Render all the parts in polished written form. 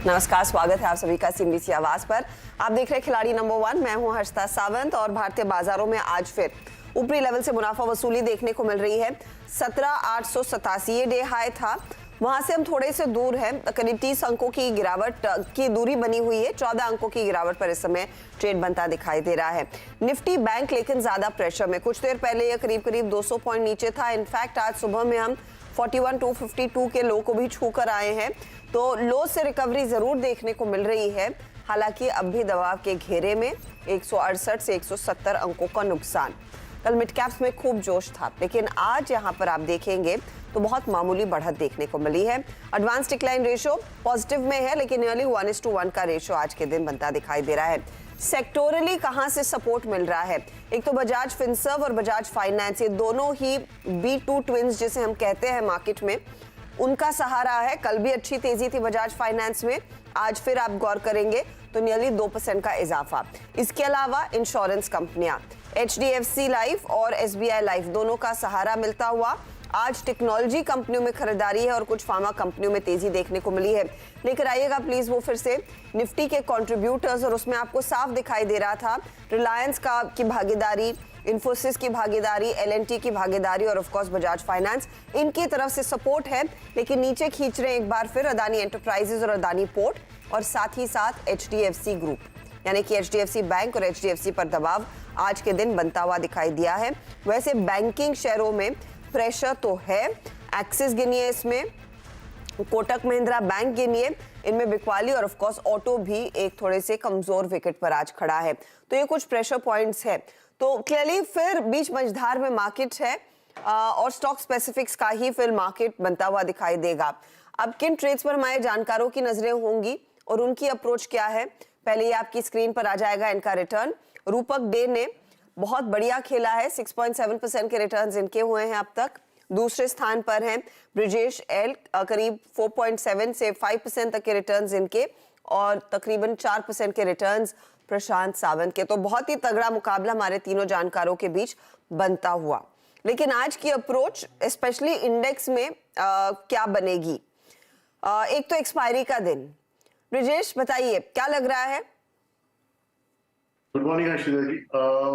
नमस्कार, स्वागत है आप सभी का CNBC आवाज पर। आप देख रहे हैं खिलाड़ी नंबर 1। मैं हूं हर्षिता सावंत और भारतीय बाजारों में आज फिर ऊपरी लेवल से मुनाफा वसूली देखने को मिल रही है। 17,887 ये डे हाई था, वहां से हम थोड़े से दूर हैं, करीब 30 अंकों की गिरावट की दूरी बनी हुई है। 14 अंकों की गिरावट पर इस समय ट्रेड बनता दिखाई दे रहा है। निफ्टी बैंक लेकिन ज्यादा प्रेशर में, कुछ देर पहले ये करीब 200 पॉइंट नीचे था। इनफैक्ट आज सुबह में हम 41,252 के लो को भी छू कर आए हैं, तो लो से रिकवरी जरूर देखने को मिल रही है। हालांकि अब भी दबाव के घेरे में 168 से 170 अंकों का नुकसान। कल मिड कैप्स में खूब जोश था, लेकिन आज यहां पर आप देखेंगे तो बहुत मामूली बढ़त देखने को मिली है। एडवांस डिक्लाइन रेशियो पॉजिटिव में है, लेकिन नियरली 1:1 का रेशियो आज के दिन बनता दिखाई दे रहा है। सेक्टोरली कहां से सपोर्ट मिल रहा है? एक तो बजाज फिनसर्व और बजाज फाइनेंस, ये दोनों ही B2 ट्विंस जिसे हम कहते हैं मार्केट में, उनका सहारा है। कल भी अच्छी तेजी थी बजाज फाइनेंस में, आज फिर आप गौर करेंगे तो नियरली 2% का इजाफा। इसके अलावा इंश्योरेंस कंपनियां HDFC लाइफ और SBI लाइफ दोनों का सहारा मिलता हुआ। आज टेक्नोलॉजी कंपनियों में खरीदारी है और कुछ फार्मा कंपनियों में तेजी देखने को मिली है। लेकर आइएगा प्लीज वो फिर से निफ्टी के कंट्रीब्यूटर्स, और उसमें आपको साफ दिखाई दे रहा था रिलायंस की भागीदारी, इन्फोसिस की भागीदारी, L&T की भागीदारी और ऑफ कोर्स बजाज फाइनेंस, इनकी तरफ से सपोर्ट है। लेकिन नीचे खींच रहे हैं एक बार फिर अदानी एंटरप्राइजेज और अदानी पोर्ट, और साथ ही साथ HDFC ग्रुप, यानी कि HDFC बैंक और HDFC पर दबाव आज के दिन बनता हुआ दिखाई दिया है। वैसे बैंकिंग शेयरों में प्रेशर तो है, एक्सिस गिनिए, इसमें कोटक महिंद्रा बैंक गिनिए, इनमें बिकवाली और ऑफ कोर्स ऑटो भी एक थोड़े से कमजोर विकेट पर आज खड़ा है। तो ये कुछ प्रेशर पॉइंट्स है। तो क्लियरली फिर बीच मझधार में मार्केट है और स्टॉक स्पेसिफिक्स का ही फिर मार्केट बनता हुआ दिखाई देगा। अब किन ट्रेड्स पर हमारे जानकारों की नजरें होंगी और उनकी अप्रोच क्या है? पहले ये आपकी स्क्रीन पर आ जाएगा इनका रिटर्न। रूपक डे ने बहुत बढ़िया खेला है, 6.7% के रिटर्न्स इनके हुए हैं अब तक। दूसरे स्थान पर हैं ब्रिजेश एल, करीब 4.7 से 5% तक के रिटर्न्स इनके, और तकरीबन 4% के रिटर्न्स प्रशांत सावंत के। तो बहुत ही तगड़ा मुकाबला हमारे तीनों जानकारों के बीच बनता हुआ। लेकिन आज की अप्रोच स्पेशली इंडेक्स में क्या बनेगी? एक तो एक्सपायरी का दिन, ब्रिजेश बताइए क्या लग रहा है? गुड मॉर्निंग हर्षिता जी।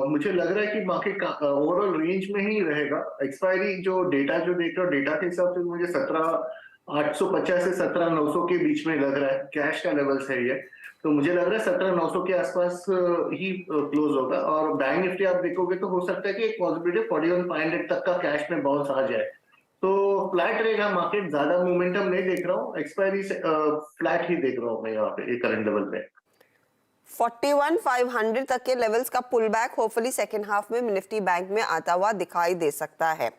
मुझे लग रहा है कि मार्केट ओवरऑल रेंज में ही रहेगा। एक्सपायरी जो डेटा जो देख रहा हूँ, डेटा के हिसाब से मुझे 17,850 से 17,900 के बीच में लग रहा है। कैश का लेवल सही है, तो मुझे लग रहा है 17,900 के आसपास ही क्लोज होगा। और बैंक निफ्टी आप देखोगे तो हो सकता है कि एक पॉसिबिलिटी 41,500 तक का कैश में बाउंस आ जाए, तो फ्लैट रहेगा मार्केट। ज्यादा मोमेंटम नहीं देख रहा हूँ, एक्सपायरी से फ्लैट ही देख रहा हूँ मैं यहाँ पे करंट लेवल पे। 41,500 तक के लेवल्स का pull back hopefully second half में निफ्टी बैंक में आता हुआ दिखाई दे सकता है।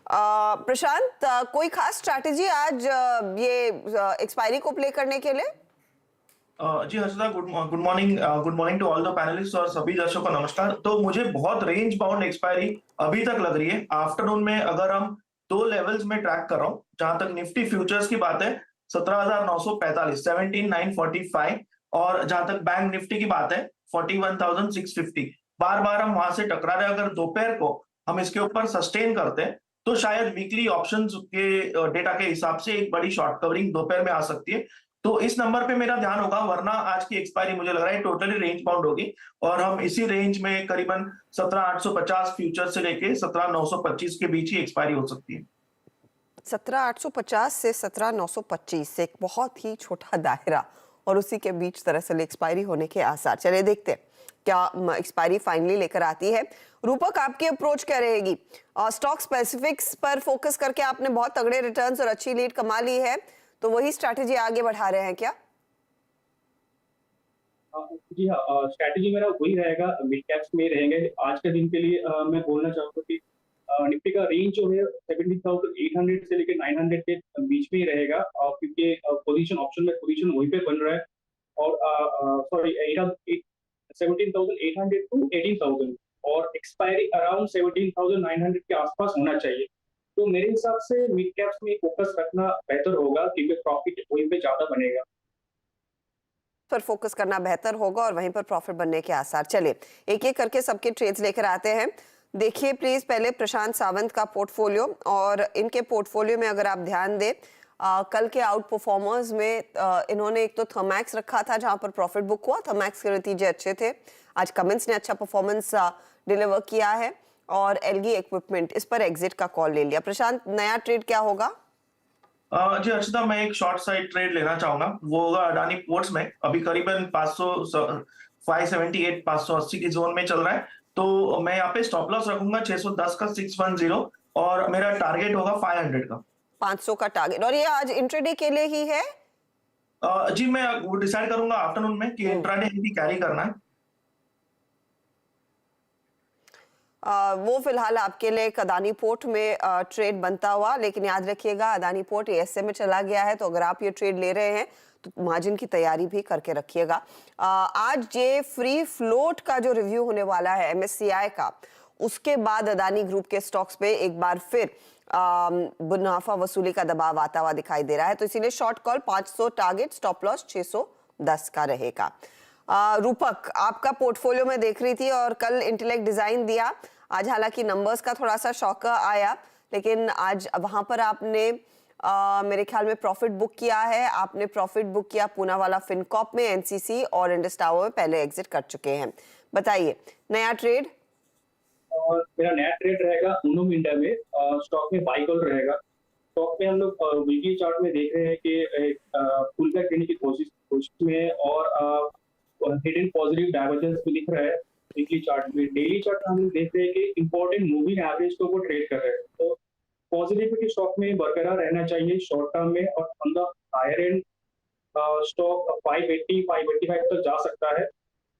प्रशांत, कोई खास स्ट्रैटेजी आज ये एक्सपायरी को प्ले करने के लिए? जी Harshita, good morning to all the panelist और सभी दर्शकों को नमस्कार। तो मुझे बहुत रेंज बाउंड एक्सपायरी अभी तक लग रही है। आफ्टरनून में अगर हम दो लेवल्स में ट्रैक कर रहा हूँ, जहां तक निफ्टी फ्यूचर्स की बात है 17,945 17,945, और जहां तक बैंक निफ्टी की बात है 41,650। बार बार हम वहां से टकरा रहे। अगर दोपहर को हम इसके ऊपर सस्टेन करते हैं तो शायद वीकली ऑप्शंस के डेटा के हिसाब से एक बड़ी शॉर्ट कवरिंग दोपहर में आ सकती है। तो इस नंबर पे मेरा ध्यान होगा, वरना आज की एक्सपायरी मुझे लग रहा है टोटली रेंज बाउंड होगी और हम इसी रेंज में करीबन 17,850 फ्यूचर से लेके 17,925 के बीच ही एक्सपायरी हो सकती है। 17,850 से 17,925, एक बहुत ही छोटा दायरा और उसी के बीच दरअसल एक्सपायरी होने के आसार। चलिए देखते हैं क्या एक्सपायरी फाइनली लेकर आती है। रूपक, आपकी अप्रोच क्या रहेगी? स्टॉक स्पेसिफिक्स पर फोकस करके आपने बहुत तगड़े रिटर्न्स और अच्छी लीड कमा ली है, तो वही स्ट्रैटेजी आगे बढ़ा रहे हैं क्या? जी हाँ, स्ट्रैटेजी मेरा वही रहेगा, मिड कैप्स में रहेंगे आज के दिन के लिए। मैं बोलना चाहूंगा कि निफ्टी का रेंज जो है 17,800 से लेकर 900 के बीच में ही रहेगा, क्योंकि पोजीशन ऑप्शन में पोजीशन वहीं पे बन रहा है। और सॉरी 17,800 टू 18,000 और एक्सपायरी अराउंड 17,900 के आसपास होना चाहिए। तो मेरे हिसाब से मिड कैप्स में फोकस रखना बेहतर होगा, क्योंकि प्रॉफिट वहीं पे ज्यादा बनेगा। पर फोकस करना बेहतर होगा और वहीं पर प्रॉफिट बनने के आसार। चलिए एक एक करके सबके ट्रेड्स लेकर आते हैं। देखिए प्लीज पहले प्रशांत सावंत का पोर्टफोलियो, और इनके पोर्टफोलियो में अगर आप ध्यान दें कल के आउट परफॉर्मर्स में इन्होंने एक तो थर्मैक्स रखा था जहां पर प्रॉफिट बुक हुआ, थर्मैक्स के नतीजे अच्छे थे। आज कमिंस ने अच्छा परफॉर्मेंस डिलीवर किया है और एलगी इक्विपमेंट इस पर एग्जिट का कॉल ले लिया। प्रशांत, नया ट्रेड क्या होगा? जी हर्षिता, मैं एक शॉर्ट साइड ट्रेड लेना चाहूंगा, वो होगा अडानी पोर्ट्स में। अभी करीबन 578 580 की जोन में चल रहा है, तो मैं यहाँ पे स्टॉप लॉस रखूंगा 610 का 610 और मेरा टारगेट होगा 500 का। 500 का टारगेट। और ये आज इंट्राडे के लिए ही है? जी मैं वो डिसाइड करूंगा आफ्टरनून में कि इंट्राडे ही कैरी करना है। वो फिलहाल आपके लिए एक अदानी पोर्ट में ट्रेड बनता हुआ, लेकिन याद रखिएगा अदानी पोर्ट एएसए में चला गया है, तो अगर आप ये ट्रेड ले रहे हैं तो मार्जिन की तैयारी भी करके रखिएगा। आज ये फ्री फ्लोट का जो रिव्यू होने वाला है एमएससीआई का, उसके बाद अदानी ग्रुप के स्टॉक्स पे एक बार फिर मुनाफा वसूली का दबाव आता हुआ दिखाई दे रहा है, तो इसीलिए short call 500 target, stop loss 610 का रहेगा। रूपक, आपका पोर्टफोलियो में देख रही थी और कल इंटेलेक्ट डिजाइन दिया, आज हालांकि नंबर्स का थोड़ा सा शॉक आया, लेकिन आज वहां पर आपने मेरे ख्याल में प्रॉफिट बुक किया है। आपने प्रॉफिट बुक किया पूनावाला फिनकॉर्प में, एनसीसी और इंडस टावर में पहले एग्जिट कर चुके हैं। बताइए नया ट्रेड। और मेरा नया ट्रेड रहेगा उनो मिंडा में, स्टॉक में बाई कॉल रहेगा। स्टॉक में हम लोग वीकली चार्ट में देख रहे हैं कि फुल बैक देने की कोशिश में और हिडन पॉजिटिव डाइवर्जेंस भी दिख रहा है वीकली चार्ट में। डेली चार्ट में हम लोग देख रहे हैं कि इंपॉर्टेंट मूविंग एवरेज को वो ट्रेड कर रहे हैं, तो पॉजिटिविटी स्टॉक में बरकरार रहना चाहिए शॉर्ट टर्म में। और on the higher end stock 580 585 तक जा सकता है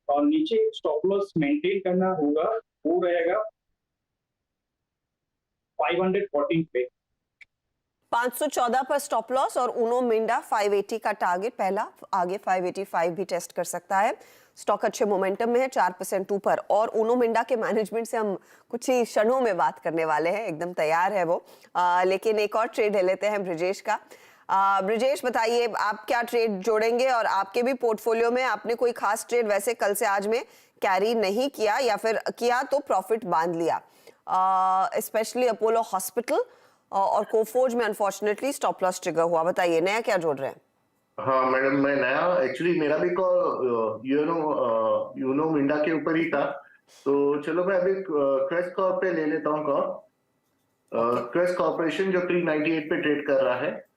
और नीचे स्टॉप लॉस मेंटेन करना होगा, वो रहेगा 514 पे। 514 पर स्टॉप लॉस और उनो मिंडा 580 का टारगेट पहला, आगे 585 भी टेस्ट कर सकता है। स्टॉक अच्छे मोमेंटम में है, 4% ऊपर, और उनो मिंडा के मैनेजमेंट से हम कुछ ही क्षणों में बात करने वाले हैं, एकदम तैयार है वो। लेकिन एक और ट्रेड ले लेते हैं ब्रिजेश का। ब्रिजेश बताइए, आप क्या ट्रेड जोड़ेंगे और आपके भी पोर्टफोलियो में आपने कोई खास ट्रेड वैसे कल से आज में कैरी नहीं किया, या फिर किया तो प्रॉफिट बांध लिया? स्पेशली अपोलो हॉस्पिटल और कोफोर्ज में अनफॉर्चुनेटली स्टॉप लॉस ट्रिगर हुआ। बताइए नया क्या जोड़ रहे हैं? हाँ मैडम, मैं नया एक्चुअली मेरा भी कॉल यूनो मिंडा के ऊपर ही था, तो चलो मैं अभी क्रेस्ट कॉर्प पे ले लेता हूँ कॉल। क्रेस्ट कॉर्पोरेशन जो 398 पे ट्रेड कर रहा है,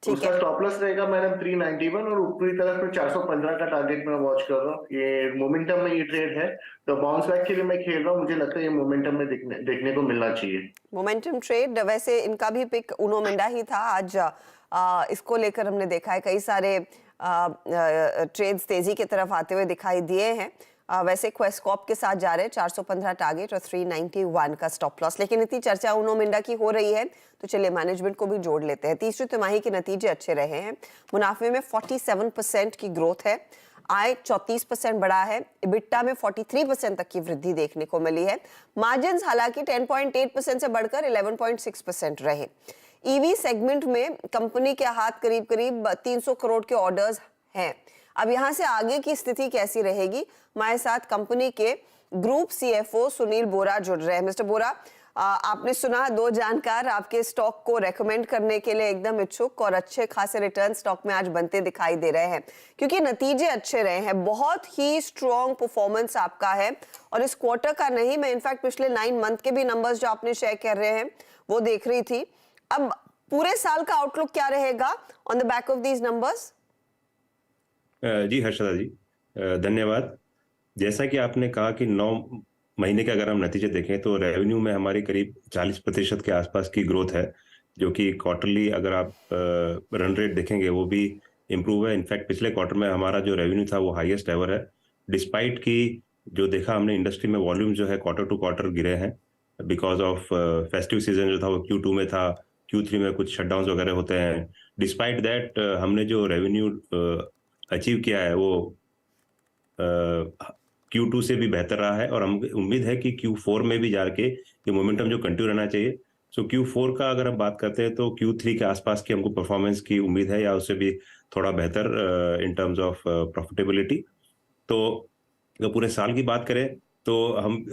उसका स्टॉप लॉस रहेगा मैडम 391 और ऊपरी तरफ में 415 का टारगेट मैं वॉच कर रहा हूँ। ये मोमेंटम में ये ट्रेड है, तो बाउंस बैक के लिए मैं खेल रहा हूँ। मुझे लगता है ये मोमेंटम में देखने को मिलना चाहिए। मोमेंटम ट्रेड, वैसे इनका भी पिक उनो मिंडा ही था आज। इसको लेकर हमने देखा है कई सारे ट्रेड्स तेजी की तरफ आते हुए दिखाई दिए हैं। वैसे क्वेस्कॉप के साथ जा रहे हैं, 415 टारगेट और 391 का स्टॉप लॉस। लेकिन इतनी चर्चा उनो मिंडा की हो रही है तो चलिए मैनेजमेंट को भी जोड़ लेते हैं। तीसरी तिमाही के नतीजे अच्छे रहे हैं, मुनाफे में 47% की ग्रोथ है, आय 34% बढ़ा है, इबिट्टा में 43% तक की वृद्धि देखने को मिली है। मार्जिन हालांकि 10.8% से बढ़कर 11.6% रहे। ईवी सेगमेंट में कंपनी के हाथ करीब करीब 300 करोड़ के ऑर्डर्स हैं। अब यहां से आगे की स्थिति कैसी रहेगी? हमारे साथ कंपनी के ग्रुप सीएफओ सुनील बोरा जुड़ रहे हैं। मिस्टर बोरा, आपने सुना दो जानकार आपके स्टॉक को रेकमेंड करने के लिए एकदम इच्छुक, और अच्छे खासे रिटर्न स्टॉक में आज बनते दिखाई दे रहे हैं क्योंकि नतीजे अच्छे रहे हैं। बहुत ही स्ट्रॉन्ग परफॉर्मेंस आपका है, और इस क्वार्टर का नहीं, मैं इनफैक्ट पिछले 9 मंथ के भी नंबर्स जो आपने शेयर कर रहे हैं वो देख रही थी। अब पूरे साल का आउटलुक क्या रहेगा on the back of these numbers? जी हर्षदा जी, धन्यवाद। जैसा कि आपने कहा कि 9 महीने के अगर हम नतीजे देखें तो रेवेन्यू में हमारी करीब 40% के आसपास की ग्रोथ है, जो कि क्वार्टरली अगर आप रन रेट देखेंगे वो भी इम्प्रूव है। इनफैक्ट पिछले क्वार्टर में हमारा जो रेवेन्यू था वो हाईएस्ट एवर है, डिस्पाइट की जो देखा हमने इंडस्ट्री में वॉल्यूम जो है क्वार्टर टू क्वार्टर गिरे हैं बिकॉज ऑफ फेस्टिव सीजन जो था वो Q2 में था, Q3 में कुछ शटडाउन्स वगैरह होते हैं। डिस्पाइट दैट हमने जो रेवेन्यू अचीव किया है वो Q2 से भी बेहतर रहा है, और हम उम्मीद है कि Q4 में भी जाके ये मोमेंटम जो कंटिन्यू रहना चाहिए। सो Q4 का अगर हम बात करते हैं तो Q3 के आसपास की हमको परफॉर्मेंस की उम्मीद है, या उससे भी थोड़ा बेहतर इन टर्म्स ऑफ प्रॉफिटेबिलिटी। तो अगर पूरे साल की बात करें तो हम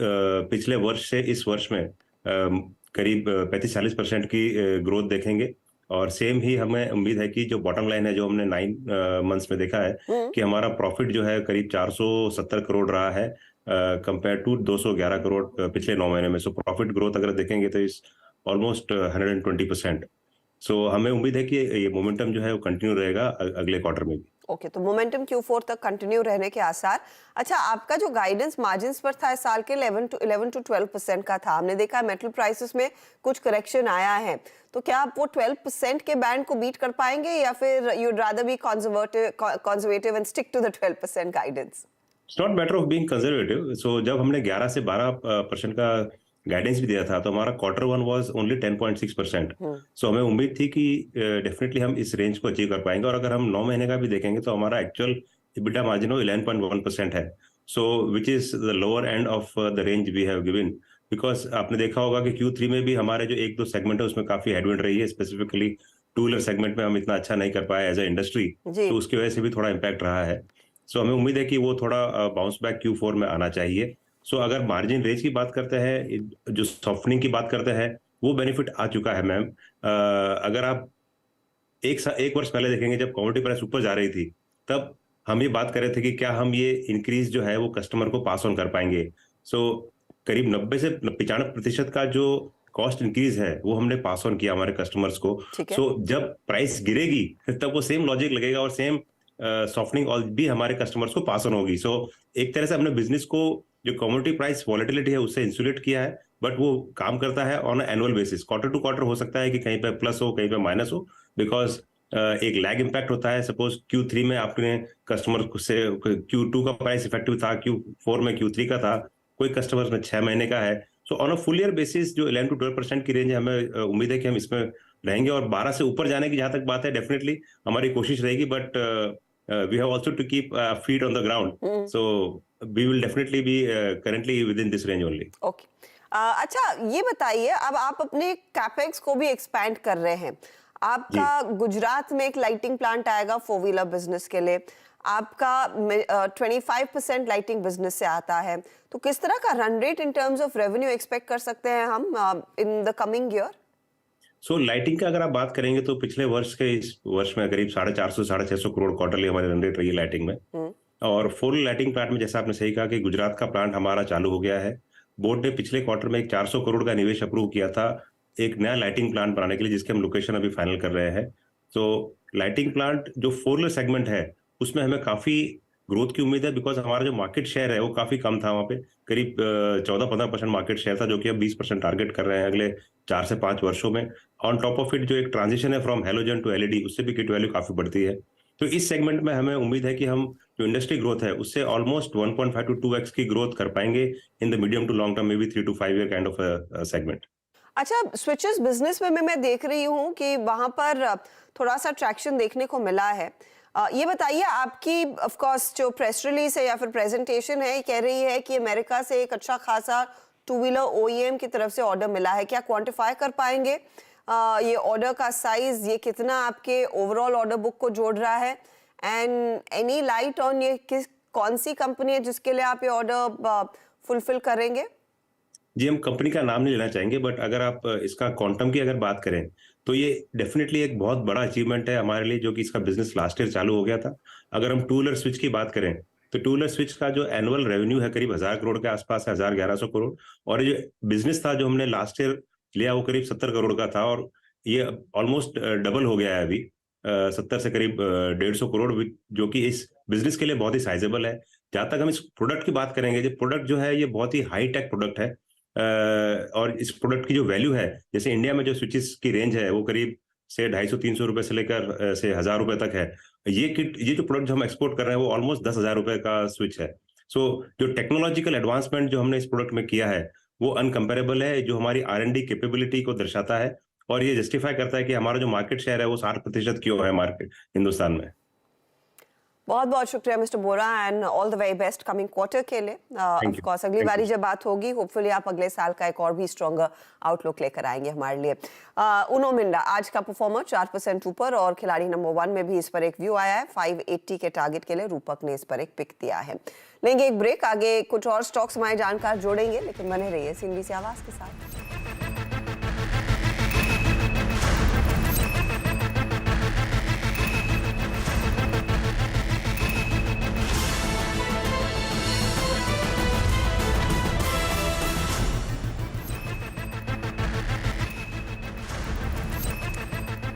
पिछले वर्ष से इस वर्ष में करीब 35-40% की ग्रोथ देखेंगे, और सेम ही हमें उम्मीद है कि जो बॉटम लाइन है जो हमने 9 मंथ्स में देखा है कि हमारा प्रॉफिट जो है करीब 470 करोड़ रहा है कंपेयर टू 211 करोड़ पिछले 9 महीने में। सो प्रॉफिट ग्रोथ अगर देखेंगे तो इस ऑलमोस्ट 120%। सो हमें उम्मीद है कि ये मोमेंटम जो है वो कंटिन्यू रहेगा अगले क्वार्टर में भी। ओके, तो मोमेंटम Q4 तक कंटिन्यू रहने के आसार। अच्छा, आपका जो गाइडेंस मार्जिन्स पर था इस साल के 11 to 12% का था, हमने देखा मेटल प्राइसेस में कुछ करेक्शन आया है, तो क्या आप वो 12% के बैंड को बीट कर पाएंगे या फिर you'd rather be conservative and stick to the 12% guidance? It's not matter of being conservative. So जब हमने 11 से 12% का गाइडेंस भी दिया था तो हमारा क्वार्टर 1 वाज ओनली 10.6%। सो हमें उम्मीद थी कि डेफिनेटली हम इस रेंज को अचीव कर पाएंगे। और अगर हम 9 महीने का भी देखेंगे तो हमारा एक्चुअल EBITDA मार्जिन 11.1% है। So which is the lower end of the range we have given. Because आपने देखा होगा कि Q3 में भी हमारे जो 1-2 सेगमेंट है उसमें काफी हेडविंड रही है, स्पेसिफिकली टू व्हीलर सेगमेंट में हम इतना अच्छा नहीं कर पाए एज ए इंडस्ट्री, तो उसकी वजह से भी थोड़ा इम्पैक्ट रहा है। सो हमें उम्मीद है कि वो थोड़ा बाउंस बैक Q4 में आना चाहिए। सो अगर मार्जिन रेंज की बात करते हैं, जो सॉफ्टनिंग की बात करते हैं, वो बेनिफिट आ चुका है मैम। अगर आप एक वर्ष पहले देखेंगे जब कमोडिटी प्राइस ऊपर जा रही थी तब हम ये बात कर रहे थे कि क्या हम ये इंक्रीज जो है वो कस्टमर को पास ऑन कर पाएंगे। सो करीब 90 से 95% का जो कॉस्ट इंक्रीज है वो हमने पास ऑन किया हमारे कस्टमर्स को। सो जब प्राइस गिरेगी तब वो सेम लॉजिक लगेगा और सेम सॉफ्टनिंग भी हमारे कस्टमर्स को पास ऑन होगी। सो एक तरह से हमने बिजनेस को जो कमोडिटी प्राइस वॉलेटिलिटी है उससे इंसुलेट किया है, बट वो काम करता है on annual basis. Quarter to quarter हो सकता है कि कहीं पे प्लस हो कहीं पे माइनस हो, बिकॉज एक लैग इम्पैक्ट होता है। सपोज Q3 में आपने कस्टमर से Q2 का प्राइस इफेक्टिव था, Q4 में Q3 का था, कोई कस्टमर में 6 महीने का है। So on a full year basis जो 11 to 12% की रेंज है, हमें उम्मीद है कि हम इसमें रहेंगे। और 12 से ऊपर जाने की जहां तक बात है डेफिनेटली हमारी कोशिश रहेगी, but we have also to keep feet on the ground. So we will definitely be currently within this range only. Okay, अच्छा ये बताइए, अब आप अपने कैपेक्स को भी एक्सपैंड कर रहे हैं। आपका गुजरात में एक लाइटिंग प्लांट आएगा 4 व्हीलर बिजनेस के लिए, आपका 25% लाइटिंग बिजनेस से आता है, तो किस तरह का run rate in terms of revenue expect कर सकते हैं हम in the coming year? So lighting का अगर आप बात करेंगे तो पिछले वर्ष के इस वर्ष में करीब 450-650 करोड़ क्वार्टरली हमारी रन रेट रही है लाइटिंग में। और फुल लाइटिंग प्लांट में जैसा आपने सही कहा कि गुजरात का प्लांट हमारा चालू हो गया है। बोर्ड ने पिछले क्वार्टर में एक 400 करोड़ का निवेश अप्रूव किया था एक नया लाइटिंग प्लांट बनाने के लिए, जिसके हम लोकेशन अभी फाइनल कर रहे हैं। तो लाइटिंग प्लांट जो 4 व्हीलर सेगमेंट है उसमें हमें काफी ग्रोथ की उम्मीद है, बिकॉज हमारा जो मार्केट शेयर है वो काफी कम था। वहाँ पे करीब 14-15% मार्केट शेयर था, जो कि अब 20% टारगेट कर रहे हैं अगले 4 से 5 वर्षों में। ऑन टॉप ऑफ इट जो एक ट्रांजिशन है फ्रॉम हेलोजन टू LED, उससे भी किट वैल्यू काफी बढ़ती है। तो इस सेगमेंट में हमें उम्मीद है कि हम जो इंडस्ट्री ग्रोथ है उससे ऑलमोस्ट 1.5 to 2x की ग्रोथ कर पाएंगे in the medium to long term, maybe 3 to 5 year kind of segment. अच्छा, स्विचेस बिजनेस में मैं देख रही हूँ कि वहां पर थोड़ा सा ट्रैक्शन देखने को मिला है। ये बताइए, आपकी ऑफ कोर्स जो प्रेस रिलीज है या फिर प्रेजेंटेशन है कह रही है कि अमेरिका से एक अच्छा खासा 2 व्हीलर OEM की तरफ से ऑर्डर मिला है, क्या क्वांटिफाई कर पाएंगे ये ऑर्डर का साइज, ये कितना आपके ओवरऑल ऑर्डर बुक को जोड़ रहा है, एंड एनी लाइट ऑन ये कौन सी कंपनी है जिसके लिए आप ये ऑर्डर फुलफिल करेंगे? जी, हम कंपनी का नाम नहीं लेना चाहेंगे, बट अगर आप इसका क्वांटम की अगर बात करें तो ये डेफिनेटली एक बहुत बड़ा अचीवमेंट है हमारे लिए, जो कि इसका बिजनेस लास्ट ईयर चालू हो गया था। अगर हम 2 व्हीलर स्विच की बात करें तो 2 व्हीलर स्विच का जो एनुअल रेवेन्यू है करीब 1000 करोड़ के आसपास है, 1100 करोड़। और ये बिजनेस था जो हमने लास्ट ईयर लिया वो करीब 70 करोड़ का था, और ये ऑलमोस्ट डबल हो गया है अभी 70 से करीब 150 करोड़, जो कि इस बिजनेस के लिए बहुत ही साइजेबल है। जहां तक हम इस प्रोडक्ट की बात करेंगे, जो प्रोडक्ट जो है ये बहुत ही हाई टेक प्रोडक्ट है, और इस प्रोडक्ट की जो वैल्यू है, जैसे इंडिया में जो स्विचेस की रेंज है वो करीब से 250-300 रुपए से लेकर से 1000 रुपए तक है। ये जो प्रोडक्ट जो हम एक्सपोर्ट कर रहे हैं वो ऑलमोस्ट 10,000 रुपए का स्विच है। सो जो टेक्नोलॉजिकल एडवांसमेंट जो हमने इस प्रोडक्ट में किया है वो अनकंपेरेबल है, जो हमारी R&D कैपेबिलिटी को दर्शाता है, और ये जस्टिफाई करता है कि हमारा जो मार्केट शेयर है वो 60% क्यों है मार्केट हिंदुस्तान में। बहुत बहुत शुक्रिया mister Bora, and all the very best coming quarter के लिए। ऑफ कोर्स अगली बारी जब बात होगी होपफुली आप अगले साल का एक और भी स्ट्रॉन्गर आउटलुक लेकर आएंगे हमारे लिए। उनो मिंडा आज का परफॉर्मर 4% ऊपर, और खिलाड़ी नंबर 1 में भी इस पर एक व्यू आया है। 580 के टारगेट के लिए रूपक ने इस पर एक पिक दिया है। लेंगे एक ब्रेक, आगे कुछ और स्टॉक्स हमारे जानकार जोड़ेंगे, लेकिन बने रहिए CNBC आवाज के साथ।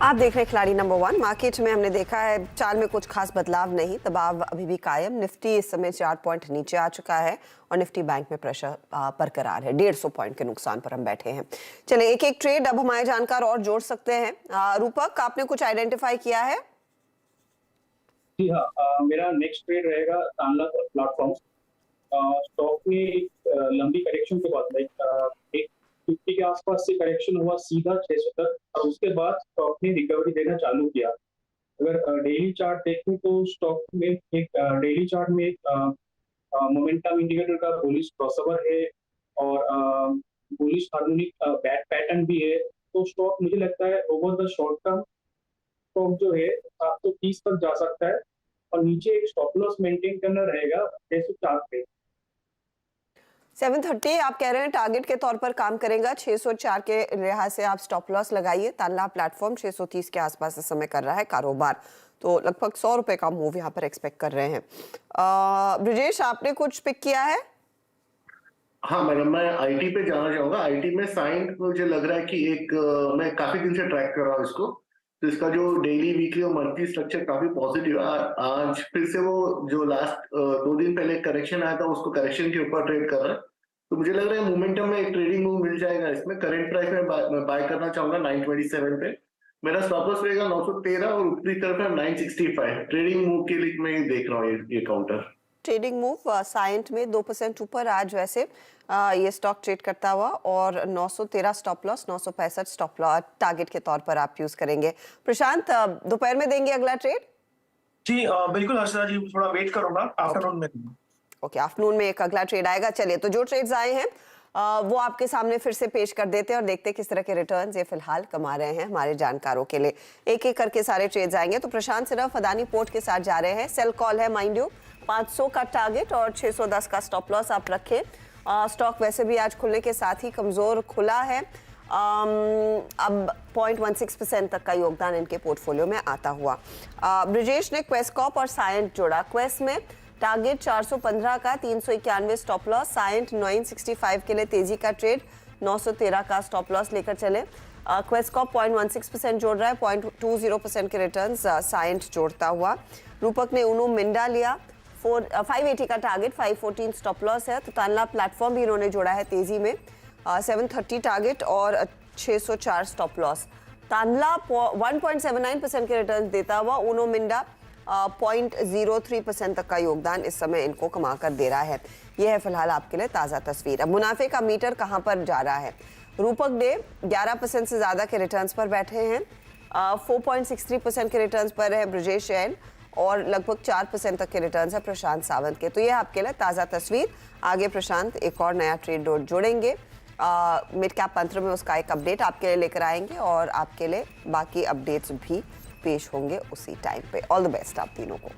आप देख रहे हैं खिलाड़ी नंबर 1। मार्केट में हमने देखा है चाल में कुछ खास बदलाव नहीं, दबाव अभी भी कायम। निफ्टी इस समय 4 पॉइंट नीचे आ चुका है और निफ्टी बैंक में प्रेशर बरकरार है। 150 पॉइंट के नुकसान पर हम बैठे हैं। चलिए एक एक ट्रेड अब हमारे जानकार और जोड़ सकते हैं। रूपक, आपने कुछ आइडेंटिफाई किया है? जी हाँ, मेरा नेक्स्ट ट्रेड रहेगा तानला प्लेटफॉर्म्स। स्टॉक में एक लंबी करेक्शन के बाद एक 50 के आसपास से करेक्शन हुआ सीधा 600 तक और उसके बाद स्टॉक ने रिकवरी देना चालू किया। अगर डेली चार्ट देखें तो स्टॉक में एक डेली चार्ट में एक मोमेंटम इंडिकेटर का बुलिश क्रॉसओवर है और बुलिश हार्मोनिक बैक पैटर्न भी है। तो स्टॉक मुझे लगता है over the short term stock जो है 730 तक जा सकता है और नीचे एक स्टॉप लॉस मेंटेन करना रहेगा 604 पे। 730 आप कह रहे हैं टारगेट के तौर पर काम करेगा। 604 के लिहाज से आप स्टॉप लॉस लगाइए। तानला प्लेटफॉर्म 630 के आसपास इस समय कर रहा है कारोबार, तो लगभग 100 रुपए का मूव यहाँ पर एक्सपेक्ट कर रहे हैं। ब्रिजेश, आपने कुछ पिक किया है? हाँ मैडम, मैं आईटी पे जाना चाहूंगा। आईटी में साइंट मुझे लग रहा है कि एक मैं काफी दिन से ट्रैक कर रहा हूँ इसको, तो इसका जो डेली वीकली और मंथली स्ट्रक्चर काफी पॉजिटिव है। आज फिर से वो जो लास्ट 2 दिन पहले करेक्शन आया था उसको करेक्शन के ऊपर ट्रेड कर रहा है, तो मुझे लग रहा है मोमेंटम में एक ट्रेडिंग मूव मिल जाएगा इसमें। करंट प्राइस में बाय करना चाहूंगा 927 पे। मेरा स्टॉप लॉस रहेगा 913 और ऊपरी तरफ है 965। ट्रेडिंग मूव के लिए मैं देख रहा हूँ ये काउंटर ट्रेडिंग मूव साइंट में 2% ऊपर आज वैसे ये स्टॉक ट्रेड करता हुआ और 913 stop loss, 965 stop loss target के तौर पर आप यूज करेंगे। प्रशांत, दोपहर में देंगे अगला ट्रेड? जी बिल्कुल हर्षदा जी, थोड़ा वेट करूंगा, आफ्टरनून में। ओके, आफ्टरनून में एक अगला ट्रेड आएगा। चलिए, तो जो ट्रेड्स आए हैं वो आपके सामने फिर से पेश कर देते हैं और देखते हैं किस तरह के रिटर्न्स ये फिलहाल कमा रहे हैं हमारे जानकारों के लिए। एक एक करके सारे ट्रेड्स आएंगे। तो प्रशांत सिर्फ अदानी पोर्ट के साथ जा रहे हैं। सेल कॉल है माइंड यू, 500 का टारगेट और 610 का स्टॉप लॉस आप रखें। स्टॉक वैसे भी आज खुलने के साथ ही कमजोर खुला है। अब 0.16% तक का योगदान इनके पोर्टफोलियो में आता हुआ। ब्रिजेश ने क्वेस्ट कॉर्प और साइंट जोड़ा। क्वेस्ट में टारगेट 415 का, 391 स्टॉप लॉस। साइंट 965 के लिए तेजी का ट्रेड, 913 का स्टॉप लॉस लेकर चले। क्वेस्ट कॉर्प 0.16% जोड़ रहा है, 0.20% के रिटर्न्स साइंट जोड़ता हुआ। रूपक ने उनो मिंडा लिया, 580 का टारगेट, 514 स्टॉप लॉस है। तो तानला प्लेटफॉर्म भी इन्होंने जोड़ा है तेजी में, 730 टारगेट और 604 स्टॉप लॉस। तानला 1.79% के रिटर्न देता हुआ, उनो मिंडा 0.03% तक का योगदान इस समय इनको कमा कर दे रहा है। यह है फिलहाल आपके लिए ताज़ा तस्वीर। अब मुनाफे का मीटर कहाँ पर जा रहा है? रूपक डे 11% से ज़्यादा के रिटर्न्स पर बैठे हैं, 4.63% के रिटर्न्स पर है ब्रिजेश जैन और लगभग 4% तक के रिटर्न्स है प्रशांत सावंत के। तो यह आपके लिए ताज़ा तस्वीर। आगे प्रशांत एक और नया ट्रेड जोड़ेंगे, मिड कैप मंत्र में उसका एक अपडेट आपके लिए लेकर आएंगे और आपके लिए बाकी अपडेट्स भी पेश होंगे उसी टाइम पे। ऑल द बेस्ट आप तीनों को।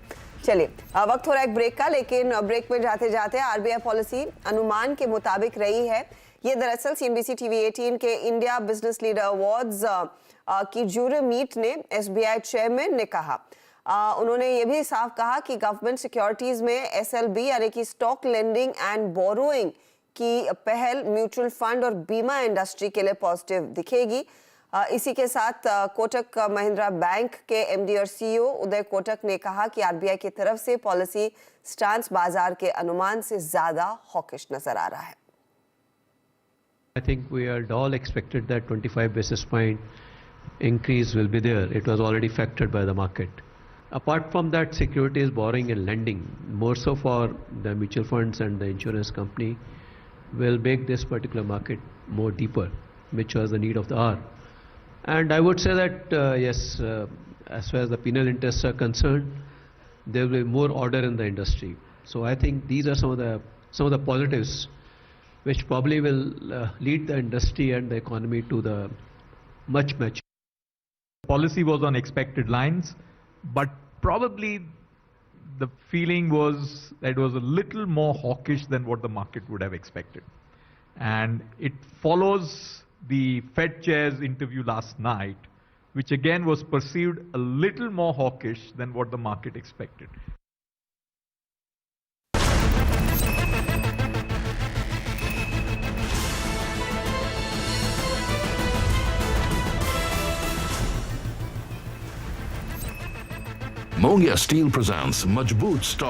चलिए, वक्त हो रहा है एक ब्रेक का, लेकिन ब्रेक में जाते जाते आरबीआई पॉलिसी अनुमान के मुताबिक रही है। ये दरअसल सीएनबीसी टीवी 18 के इंडिया बिजनेस लीडर अवार्ड्स की ज्यूरी मीट ने एसबीआई चेयरमैन ने कहा, उन्होंने ये भी साफ कहा कि गवर्नमेंट सिक्योरिटीज में एसएलबी यानी कि स्टॉक लेंडिंग एंड बोरोइंग की पहल म्यूचुअल फंड और बीमा इंडस्ट्री के लिए पॉजिटिव दिखेगी। इसी के साथ कोटक महिंद्रा बैंक के एमडी और सीईओ उदय कोटक ने कहा कि आरबीआई की तरफ से पॉलिसी स्टांस बाजार के अनुमान से ज्यादा हॉकिश नजर आ रहा है। I think we had all expected that 25 basis point increase will be there. It was already factored by the market. Apart from that, securities borrowing and lending, more so for the mutual funds and the insurance company, will make this particular market more deeper, which was the need of the hour. And I would say that yes, as far as the penal interests are concerned, there will be more order in the industry. So I think these are some of the positives which probably will lead the industry and the economy to the much. Policy was on expected lines, but probably the feeling was that it was a little more hawkish than what the market would have expected. And it follows the Fed chair's interview last night, which again was perceived a little more hawkish than what the market expected. Mongia Steel presents Majboot Stock